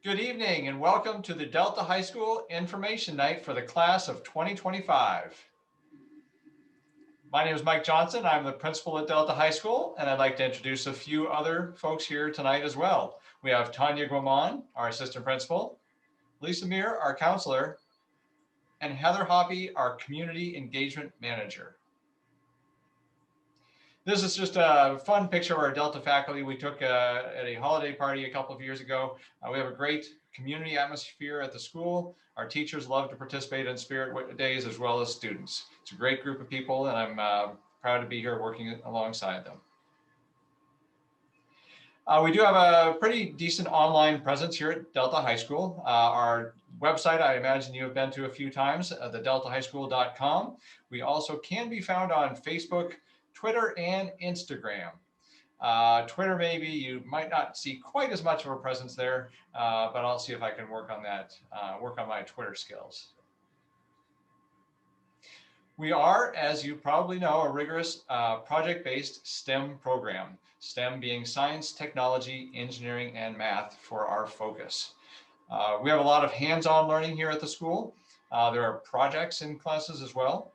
Good evening and welcome to the Delta High School Information Night for the class of 2025. My name is Mike Johnson. I'm the principal at Delta High School, and I'd like to introduce a few other folks here tonight as well. We have Tanya Guaman, our assistant principal, Lisa Meir, our counselor, and Heather Hoppy, our community engagement manager. This is just a fun picture of our Delta faculty we took at a holiday party a couple of years ago. We have a great community atmosphere at the school. Our teachers love to participate in Spirit Days as well as students. It's a great group of people, and I'm proud to be here working alongside them. We do have a pretty decent online presence here at Delta High School. Our website, I imagine you have been to a few times, thedeltahighschool.com. We also can be found on Facebook, Twitter, and Instagram. Twitter, maybe you might not see quite as much of a presence there, but I'll see if I can work on that, work on my Twitter skills. We are, as you probably know, a rigorous project-based STEM program, STEM being science, technology, engineering, and math for our focus. We have a lot of hands-on learning here at the school. There are projects in classes as well.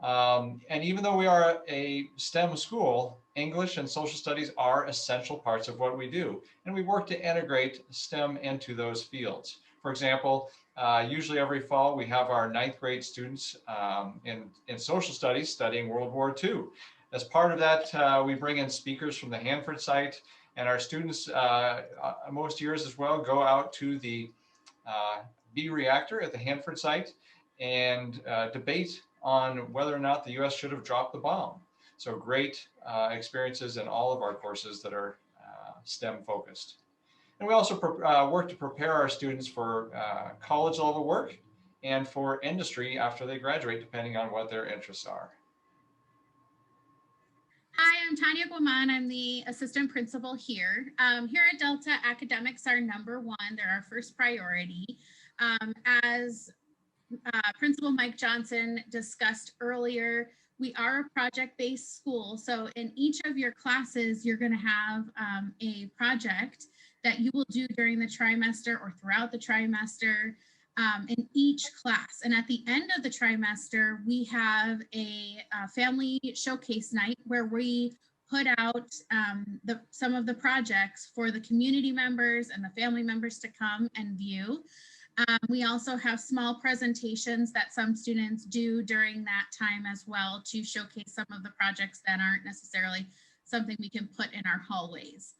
And even though we are a STEM school, English and social studies are essential parts of what we do. And we work to integrate STEM into those fields. For example, usually every fall we have our 9th grade students in social studies studying World War II. As part of that, we bring in speakers from the Hanford site, and our students most years as well go out to the B reactor at the Hanford site and debate on whether or not the US should have dropped the bomb. So great experiences in all of our courses that are STEM focused. And we also work to prepare our students for college level work and for industry after they graduate, depending on what their interests are. Hi, I'm Tanya Guaman. I'm the assistant principal here. Here at Delta, academics are number one. They're our first priority. As Principal Mike Johnson discussed earlier, we are a project-based school. So in each of your classes, you're going to have a project that you will do during the trimester or throughout the trimester in each class. And at the end of the trimester, we have a family showcase night where we put out some of the projects for the community members and the family members to come and view. We also have small presentations that some students do during that time as well to showcase some of the projects that aren't necessarily something we can put in our hallways.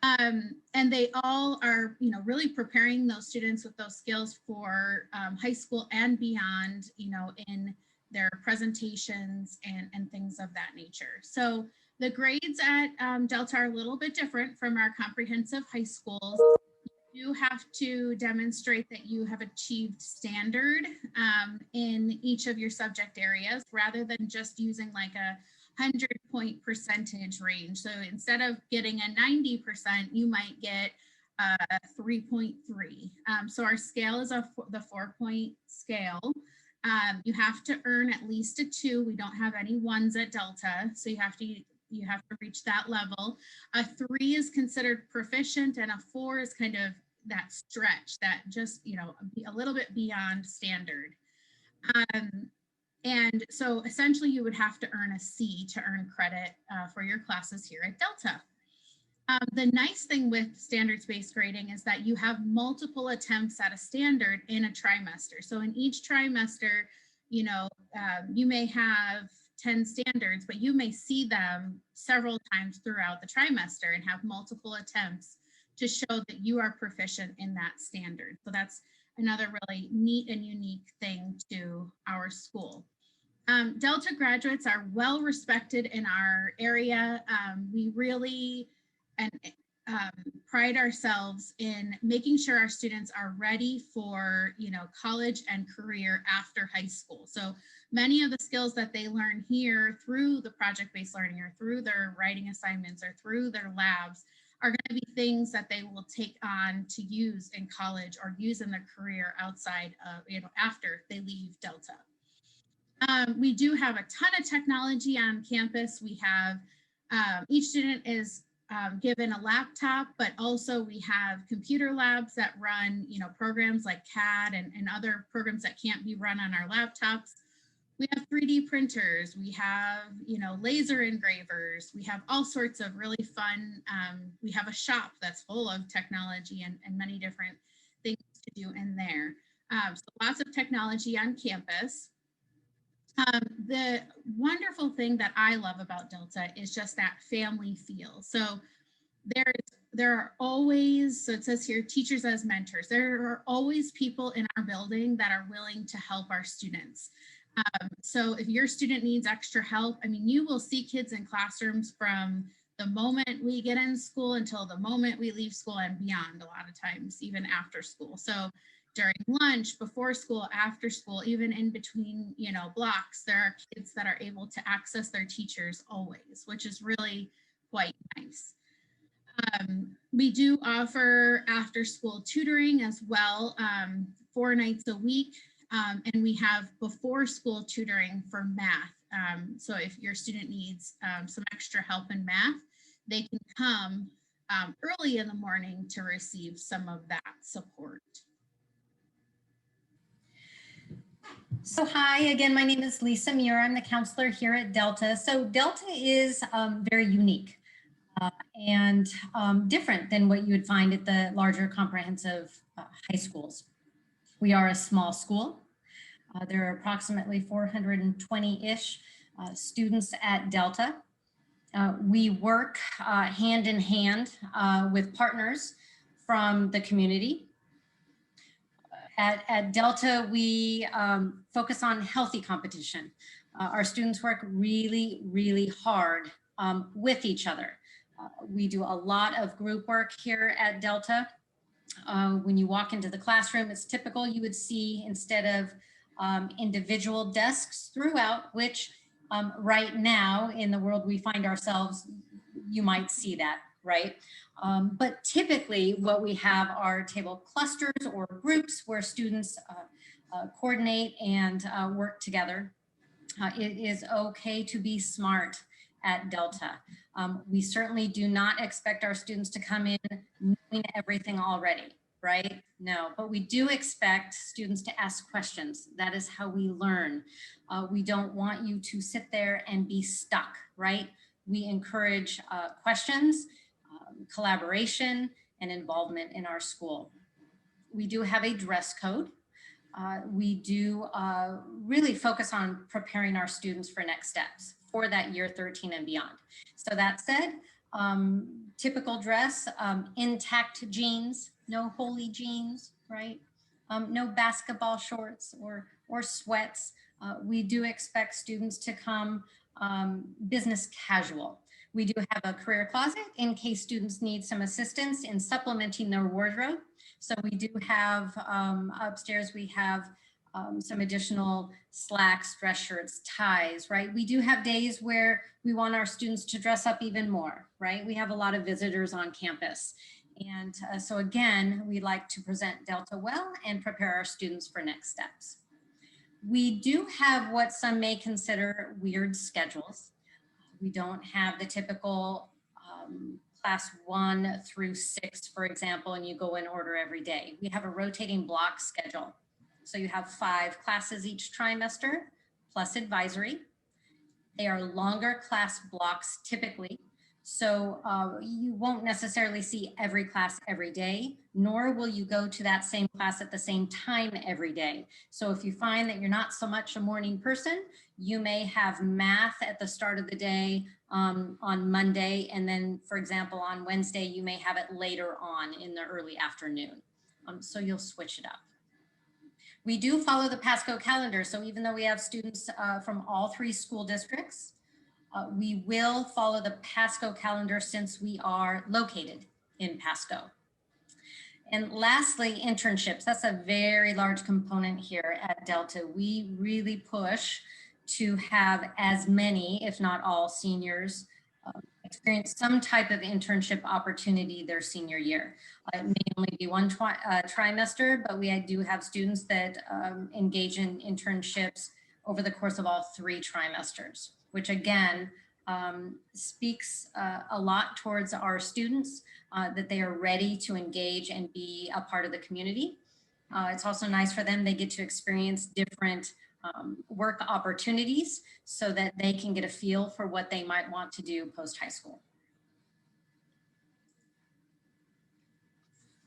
And they all are, really preparing those students with those skills for high school and beyond, in their presentations and things of that nature. So the grades at Delta are a little bit different from our comprehensive high schools. You have to demonstrate that you have achieved standard in each of your subject areas rather than just using like a 100-point percentage range. So instead of getting a 90%, you might get 3.3. So our scale is the 4-point scale. You have to earn at least a 2. We don't have any 1s at Delta, so you have to reach that level. A 3 is considered proficient, and a 4 is kind of that stretch that just, a little bit beyond standard. And so essentially you would have to earn a C to earn credit for your classes here at Delta. The nice thing with standards-based grading is that you have multiple attempts at a standard in a trimester. So in each trimester, you may have 10 standards, but you may see them several times throughout the trimester and have multiple attempts to show that you are proficient in that standard. So that's another really neat and unique thing to our school. Delta graduates are well respected in our area. We really pride ourselves in making sure our students are ready for, college and career after high school. So many of the skills that they learn here through the project-based learning or through their writing assignments or through their labs are going to be things that they will take on to use in college or use in their career outside of, after they leave Delta. We do have a ton of technology on campus. We have, each student is given a laptop, but also we have computer labs that run, programs like CAD and other programs that can't be run on our laptops. We have 3D printers, we have, laser engravers, we have all sorts of really fun, we have a shop that's full of technology and many different things to do in there. So lots of technology on campus. The wonderful thing that I love about Delta is just that family feel. So there are always, so it says here, teachers as mentors. There are always people in our building that are willing to help our students. So if your student needs extra help, I mean, you will see kids in classrooms from the moment we get in school until the moment we leave school and beyond, a lot of times, even after school. So during lunch, before school, after school, even in between, blocks, there are kids that are able to access their teachers always, which is really quite nice. We do offer after school tutoring as well, 4 nights a week. And we have before school tutoring for math. So if your student needs some extra help in math, they can come early in the morning to receive some of that support. So hi, again, my name is Lisa Muir. I'm the counselor here at Delta. So Delta is very unique and different than what you would find at the larger comprehensive high schools. We are a small school. There are approximately 420-ish students at Delta. We work hand in hand with partners from the community. At Delta, we focus on healthy competition. Our students work really, really hard with each other. We do a lot of group work here at Delta. When you walk into the classroom, it's typical you would see, instead of individual desks throughout, which right now in the world we find ourselves, you might see that, right? But typically what we have are table clusters or groups where students coordinate and work together. It is okay to be smart at Delta. We certainly do not expect our students to come in knowing everything already, right? No, but we do expect students to ask questions. That is how we learn. We don't want you to sit there and be stuck, right? We encourage questions, collaboration, and involvement in our school. We do have a dress code. We do really focus on preparing our students for next steps for that year 13 and beyond. So that said, typical dress, intact jeans, no holey jeans, right? No basketball shorts or sweats. We do expect students to come business casual. We do have a career closet in case students need some assistance in supplementing their wardrobe. So we do have upstairs, we have some additional slacks, dress shirts, ties, right? We do have days where we want our students to dress up even more, right? We have a lot of visitors on campus. And so again, we like to present Delta well and prepare our students for next steps. We do have what some may consider weird schedules. We don't have the typical class 1 through 6, for example, and you go in order every day. We have a rotating block schedule. So you have 5 classes each trimester, plus advisory. They are longer class blocks typically. So you won't necessarily see every class every day, nor will you go to that same class at the same time every day. So if you find that you're not so much a morning person, you may have math at the start of the day on Monday. And then, for example, on Wednesday, you may have it later on in the early afternoon. So you'll switch it up. We do follow the Pasco calendar. So even though we have students from all 3 school districts, we will follow the Pasco calendar since we are located in Pasco. And lastly, internships. That's a very large component here at Delta. We really push to have as many, if not all, seniors experience some type of internship opportunity their senior year. It may only be 1 trimester, but we do have students that engage in internships over the course of all 3 trimesters, which again, speaks a lot towards our students, that they are ready to engage and be a part of the community. It's also nice for them. They get to experience different work opportunities so that they can get a feel for what they might want to do post high school.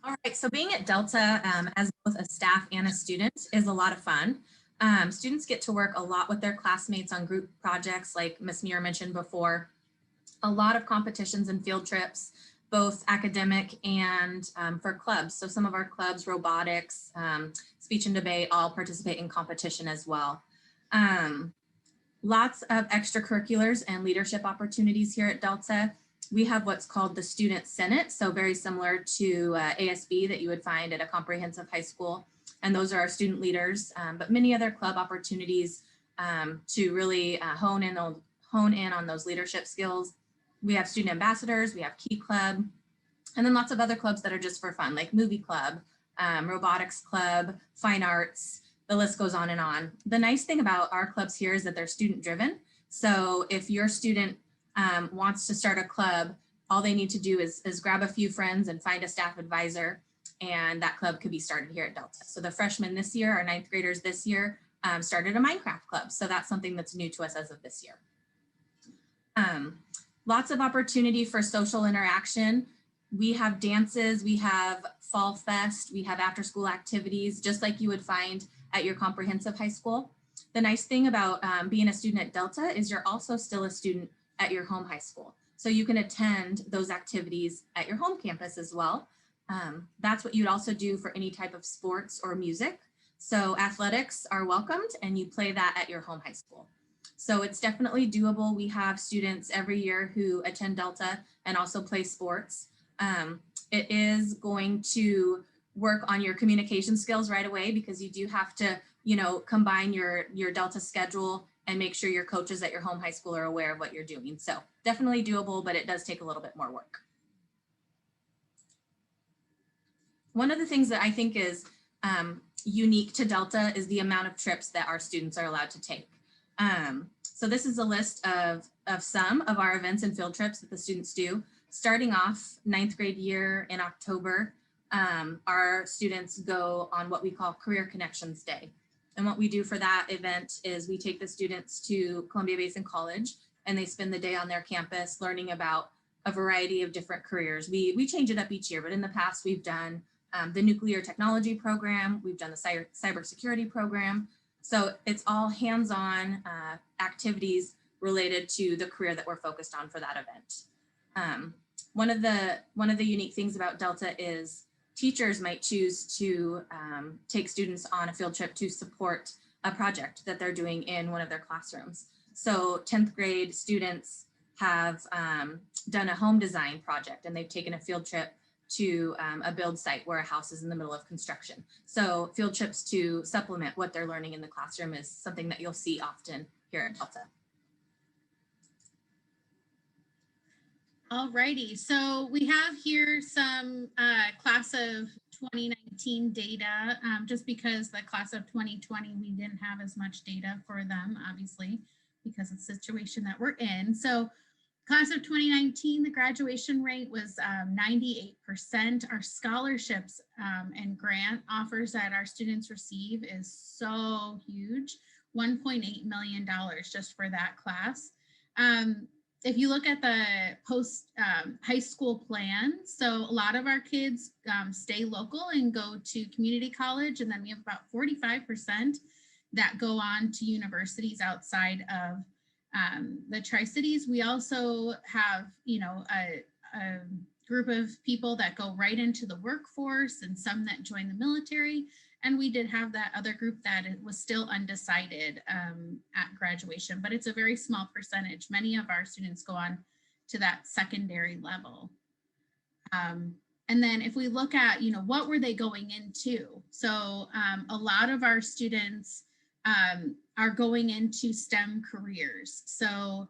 All right, so being at Delta as both a staff and a student is a lot of fun. Students get to work a lot with their classmates on group projects like Ms. Muir mentioned before, a lot of competitions and field trips, both academic and for clubs. So some of our clubs, robotics, speech and debate, all participate in competition as well. Lots of extracurriculars and leadership opportunities here at Delta. We have what's called the Student Senate, so very similar to ASB that you would find at a comprehensive high school. And those are our student leaders, but many other club opportunities to really hone in on those leadership skills. We have student ambassadors, we have Key Club, and then lots of other clubs that are just for fun, like Movie Club, Robotics Club, Fine Arts, the list goes on and on. The nice thing about our clubs here is that they're student driven. So if your student wants to start a club, all they need to do is grab a few friends and find a staff advisor, and that club could be started here at Delta. So the freshmen this year, our 9th graders this year, started a Minecraft club. So that's something that's new to us as of this year. Lots of opportunity for social interaction. We have dances, we have Fall Fest, we have after school activities, just like you would find at your comprehensive high school. The nice thing about being a student at Delta is you're also still a student at your home high school. So you can attend those activities at your home campus as well. That's what you'd also do for any type of sports or music. So athletics are welcomed and you play that at your home high school. So it's definitely doable. We have students every year who attend Delta and also play sports. It is going to work on your communication skills right away because you do have to, combine your Delta schedule and make sure your coaches at your home high school are aware of what you're doing. So definitely doable, but it does take a little bit more work. One of the things that I think is unique to Delta is the amount of trips that our students are allowed to take. So this is a list of some of our events and field trips that the students do. Starting off 9th grade year in October, our students go on what we call Career Connections Day. And what we do for that event is we take the students to Columbia Basin College and they spend the day on their campus learning about a variety of different careers. We change it up each year, but in the past we've done the nuclear technology program, we've done the cybersecurity program. So it's all hands-on activities related to the career that we're focused on for that event. One of the unique things about Delta is teachers might choose to take students on a field trip to support a project that they're doing in one of their classrooms. So 10th grade students have done a home design project and they've taken a field trip to a build site where a house is in the middle of construction. So field trips to supplement what they're learning in the classroom is something that you'll see often here at Delta. Alrighty, so we have here some class of 2019 data, just because the class of 2020, we didn't have as much data for them, obviously, because of the situation that we're in. So class of 2019, the graduation rate was 98%. Our scholarships and grant offers that our students receive is so huge, $1.8 million just for that class. If you look at the post high school plan, so a lot of our kids stay local and go to community college, and then we have about 45% that go on to universities outside of the Tri-Cities. We also have, a group of people that go right into the workforce and some that join the military. And we did have that other group that it was still undecided at graduation, but it's a very small percentage. Many of our students go on to that secondary level. And then if we look at, what were they going into? So a lot of our students are going into STEM careers. So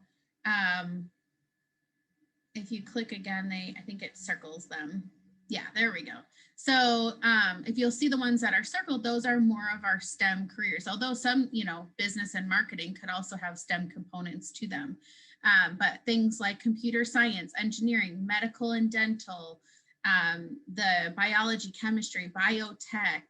if you click again, I think it circles them. Yeah, there we go. So if you'll see the ones that are circled, those are more of our STEM careers, although some, business and marketing could also have STEM components to them. But things like computer science, engineering, medical and dental, the biology, chemistry, biotech,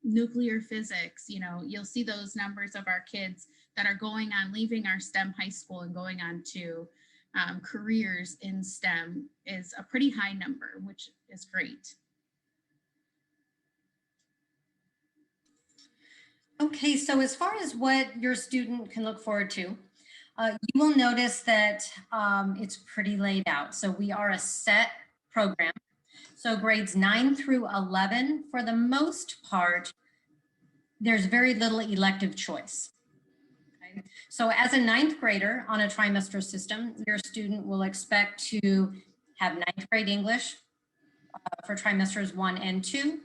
nuclear physics, you know, you'll see those numbers of our kids that are going on, leaving our STEM high school and going on to careers in STEM is a pretty high number, which is great. Okay, so as far as what your student can look forward to, you will notice that it's pretty laid out. So we are a set program. So grades 9 through 11, for the most part, there's very little elective choice. Okay? So as a ninth grader on a trimester system, your student will expect to have ninth grade English for trimesters 1 and 2.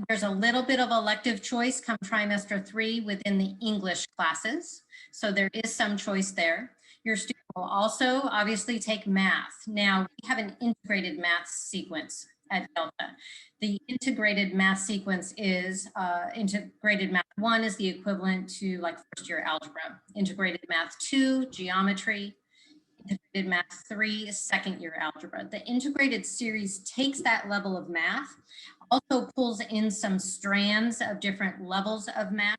There's a little bit of elective choice come trimester 3 within the English classes. So there is some choice there. Your student will also obviously take math. Now we have an integrated math sequence at Delta. The integrated math sequence is integrated math 1 is the equivalent to like first year algebra. Integrated math 2, geometry. Integrated math 3, second year algebra. The integrated series takes that level of math, also pulls in some strands of different levels of math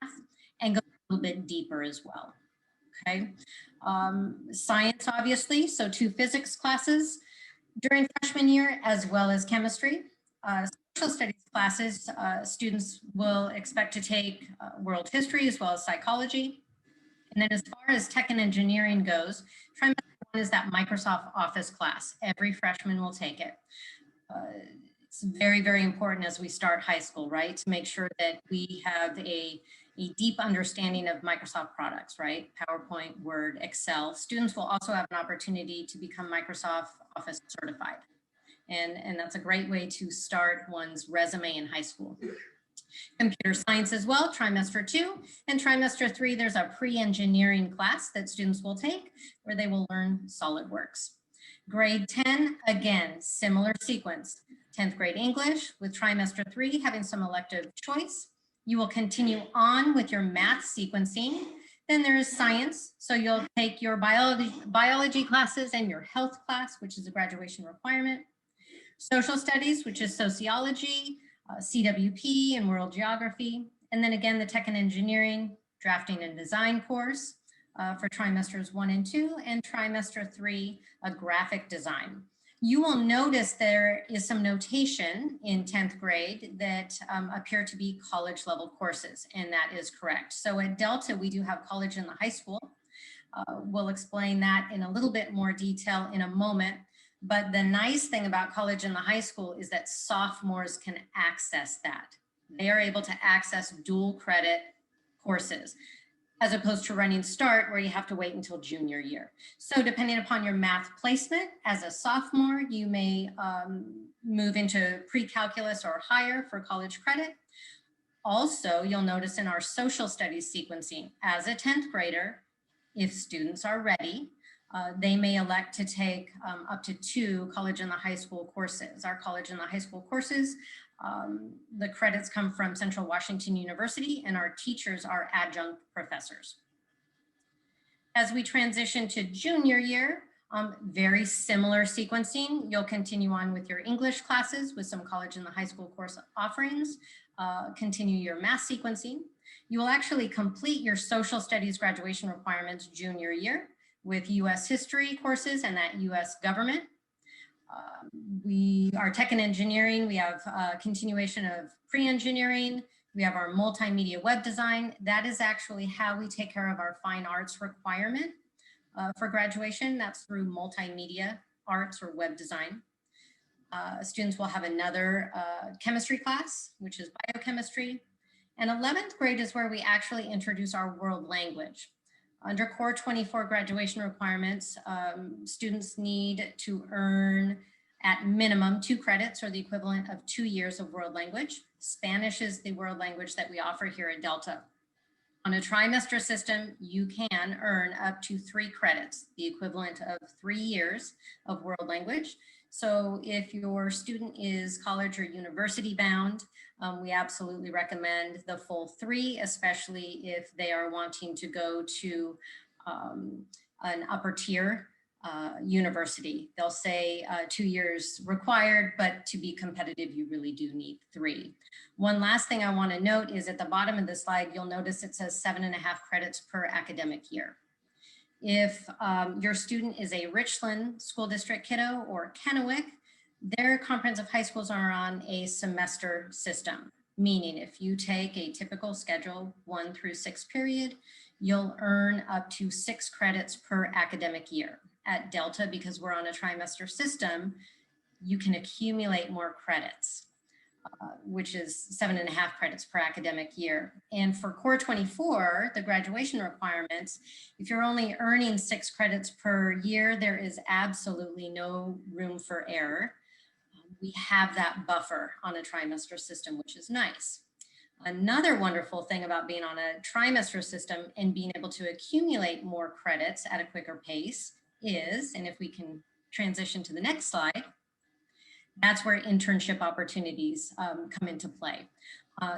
and goes a little bit deeper as well. Okay. Science, obviously, so 2 physics classes during freshman year, as well as chemistry. Social studies classes, students will expect to take world history as well as psychology. And then as far as tech and engineering goes, trimester 1 is that Microsoft Office class. Every freshman will take it. It's very, very important as we start high school, right? To make sure that we have a deep understanding of Microsoft products, right? PowerPoint, Word, Excel. Students will also have an opportunity to become Microsoft Office certified. And that's a great way to start one's resume in high school. Computer science as well, trimester 2. And trimester 3, there's a pre-engineering class that students will take where they will learn SolidWorks. Grade 10, again, similar sequence. 10th grade English with trimester 3 having some elective choice. You will continue on with your math sequencing. Then there is science. So you'll take your biology classes and your health class, which is a graduation requirement. Social studies, which is sociology, CWP and world geography. And then again, the tech and engineering, drafting and design course for trimesters 1 and 2, and trimester 3, a graphic design. You will notice there is some notation in 10th grade that appear to be college level courses, and that is correct. So at Delta, we do have college in the high school. We'll explain that in a little bit more detail in a moment. But the nice thing about college in the high school is that sophomores can access that. They are able to access dual credit courses, as opposed to running START where you have to wait until junior year. So depending upon your math placement, as a sophomore, you may move into pre-calculus or higher for college credit. Also, you'll notice in our social studies sequencing, as a 10th grader, if students are ready, they may elect to take up to 2 college in the high school courses. Our college in the high school courses, the credits come from Central Washington University, and our teachers are adjunct professors. As we transition to junior year, very similar sequencing. You'll continue on with your English classes with some college in the high school course offerings, continue your math sequencing. You will actually complete your social studies graduation requirements junior year with US history courses and that US government. Our tech and engineering, we have a continuation of pre-engineering. We have our multimedia web design. That is actually how we take care of our fine arts requirement for graduation. That's through multimedia arts or web design. Students will have another chemistry class, which is biochemistry. And 11th grade is where we actually introduce our world language. Under Core 24 graduation requirements, students need to earn at minimum 2 credits or the equivalent of 2 years of world language. Spanish is the world language that we offer here at Delta. On a trimester system, you can earn up to 3 credits, the equivalent of 3 years of world language. So if your student is college or university bound, we absolutely recommend the full 3, especially if they are wanting to go to an upper tier university. They'll say 2 years required, but to be competitive, you really do need 3. One last thing I want to note is at the bottom of the slide, you'll notice it says 7.5 credits per academic year. If your student is a Richland School District kiddo or Kennewick, their comprehensive high schools are on a semester system, meaning if you take a typical schedule 1 through 6 period, you'll earn up to 6 credits per academic year. At Delta, because we're on a trimester system, you can accumulate more credits, which is 7.5 credits per academic year. And for Core 24, the graduation requirements, if you're only earning 6 credits per year, there is absolutely no room for error. We have that buffer on a trimester system, which is nice. Another wonderful thing about being on a trimester system and being able to accumulate more credits at a quicker pace is, and if we can transition to the next slide, that's where internship opportunities come into play.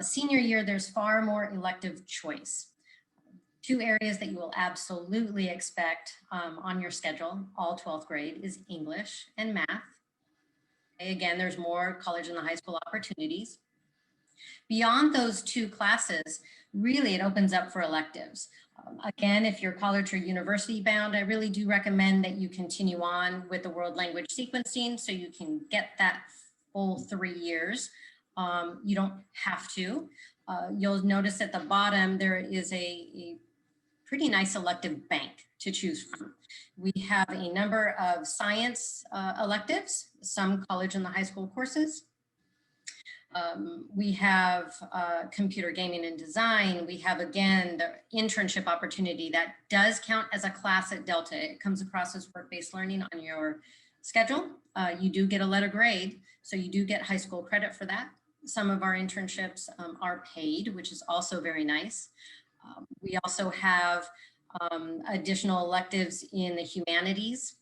Senior year, there's far more elective choice. 2 areas that you will absolutely expect on your schedule, all 12th grade, is English and math. Again, there's more college and the high school opportunities. Beyond those 2 classes, really it opens up for electives. Again, if you're college or university bound, I really do recommend that you continue on with the world language sequencing so you can get that full 3 years. You don't have to. You'll notice at the bottom, there is a pretty nice elective bank to choose from. We have a number of science electives, some college and the high school courses. We have computer gaming and design. We have, again, the internship opportunity that does count as a class at Delta. It comes across as work-based learning on your schedule. You do get a letter grade, so you do get high school credit for that. Some of our internships are paid, which is also very nice. We also have additional electives in the humanities.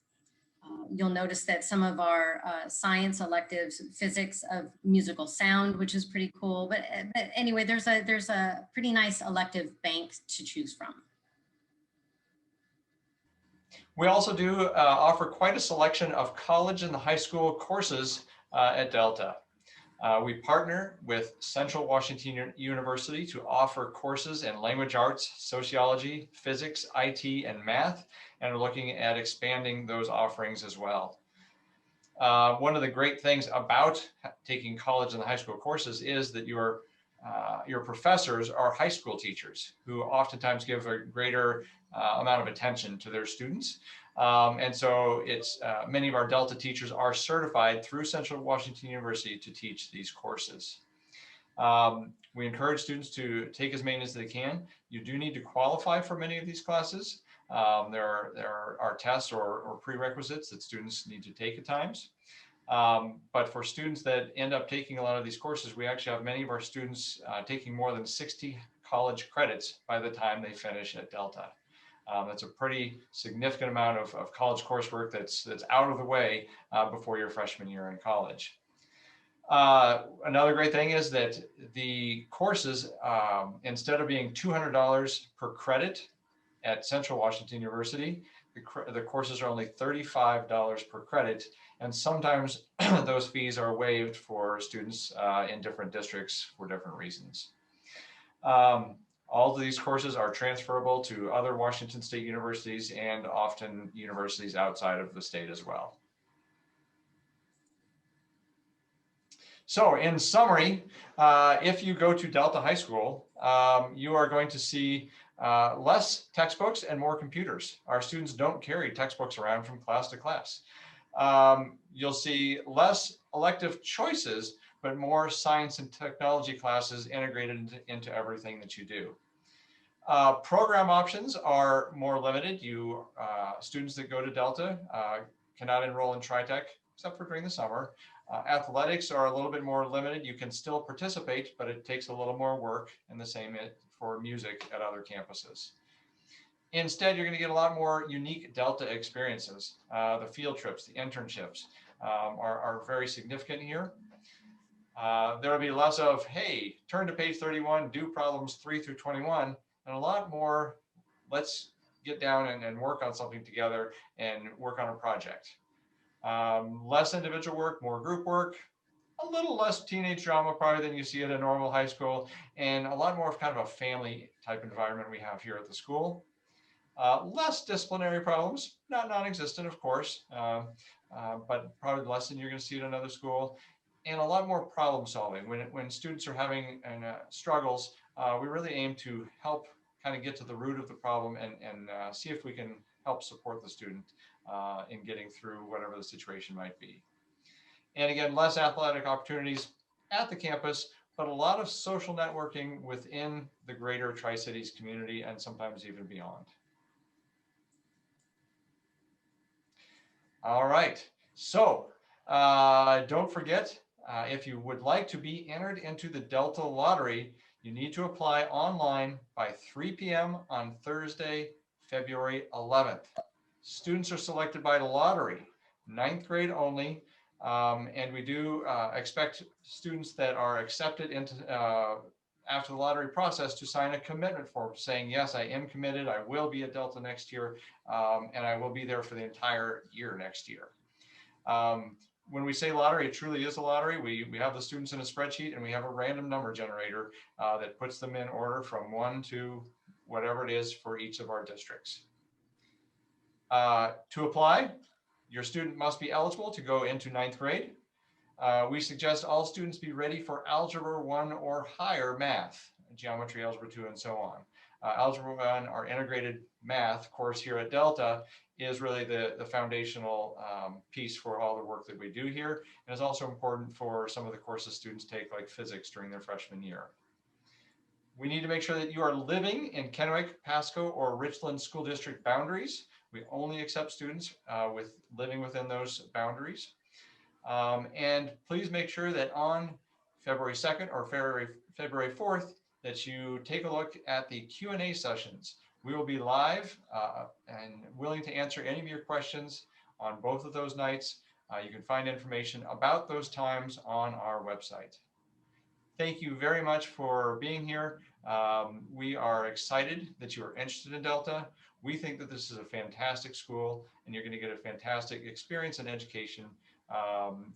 You'll notice that some of our science electives, physics of musical sound, which is pretty cool. But anyway, there's a pretty nice elective bank to choose from. We also do offer quite a selection of college and high school courses at Delta. We partner with Central Washington University to offer courses in language arts, sociology, physics, IT, and math, and are looking at expanding those offerings as well. One of the great things about taking college and high school courses is that your professors are high school teachers who oftentimes give a greater amount of attention to their students. And so it's many of our Delta teachers are certified through Central Washington University to teach these courses. We encourage students to take as many as they can. You do need to qualify for many of these classes. There are tests or prerequisites that students need to take at times. But for students that end up taking a lot of these courses, we actually have many of our students taking more than 60 college credits by the time they finish at Delta. That's a pretty significant amount of college coursework that's out of the way before your freshman year in college. Another great thing is that the courses, instead of being $200 per credit at Central Washington University, the courses are only $35 per credit, and sometimes those fees are waived for students in different districts for different reasons. All of these courses are transferable to other Washington State universities and often universities outside of the state as well. So in summary, if you go to Delta High School, you are going to see less textbooks and more computers. Our students don't carry textbooks around from class to class. You'll see less elective choices, but more science and technology classes integrated into everything that you do. Program options are more limited. Students that go to Delta cannot enroll in TriTech except for during the summer. Athletics are a little bit more limited. You can still participate, but it takes a little more work, and the same for music at other campuses. Instead, you're going to get a lot more unique Delta experiences. The field trips, the internships are very significant here. There will be less of, hey, turn to page 31, do problems 3 through 21, and a lot more, let's get down and work on something together and work on a project. Less individual work, more group work, a little less teenage drama probably than you see at a normal high school, and a lot more of kind of a family type environment we have here at the school. Less disciplinary problems, not non-existent, of course, but probably less than you're going to see at another school. And a lot more problem solving. When students are having struggles, we really aim to help kind of get to the root of the problem and see if we can help support the student in getting through whatever the situation might be. And again, less athletic opportunities at the campus, but a lot of social networking within the greater Tri-Cities community and sometimes even beyond. All right, so don't forget, if you would like to be entered into the Delta Lottery, you need to apply online by 3 p.m. on Thursday, February 11th. Students are selected by the lottery, 9th grade only, and we do expect students that are accepted into after the lottery process to sign a commitment form saying, yes, I am committed, I will be at Delta next year, and I will be there for the entire year next year. When we say lottery, it truly is a lottery. We have the students in a spreadsheet and we have a random number generator that puts them in order from 1 to whatever it is for each of our districts. To apply, your student must be eligible to go into 9th grade. We suggest all students be ready for Algebra 1 or higher math, Geometry, Algebra 2, and so on. Algebra 1, our integrated math course here at Delta, is really the foundational piece for all the work that we do here, and is also important for some of the courses students take, like physics, during their freshman year. We need to make sure that you are living in Kennewick, Pasco, or Richland School District boundaries. We only accept students with living within those boundaries. And please make sure that on February 2nd or February 4th that you take a look at the Q&A sessions. We will be live and willing to answer any of your questions on both of those nights. You can find information about those times on our website. Thank you very much for being here. We are excited that you are interested in Delta. We think that this is a fantastic school and you're going to get a fantastic experience and education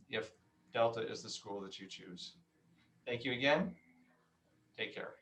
if Delta is the school that you choose. Thank you again. Take care.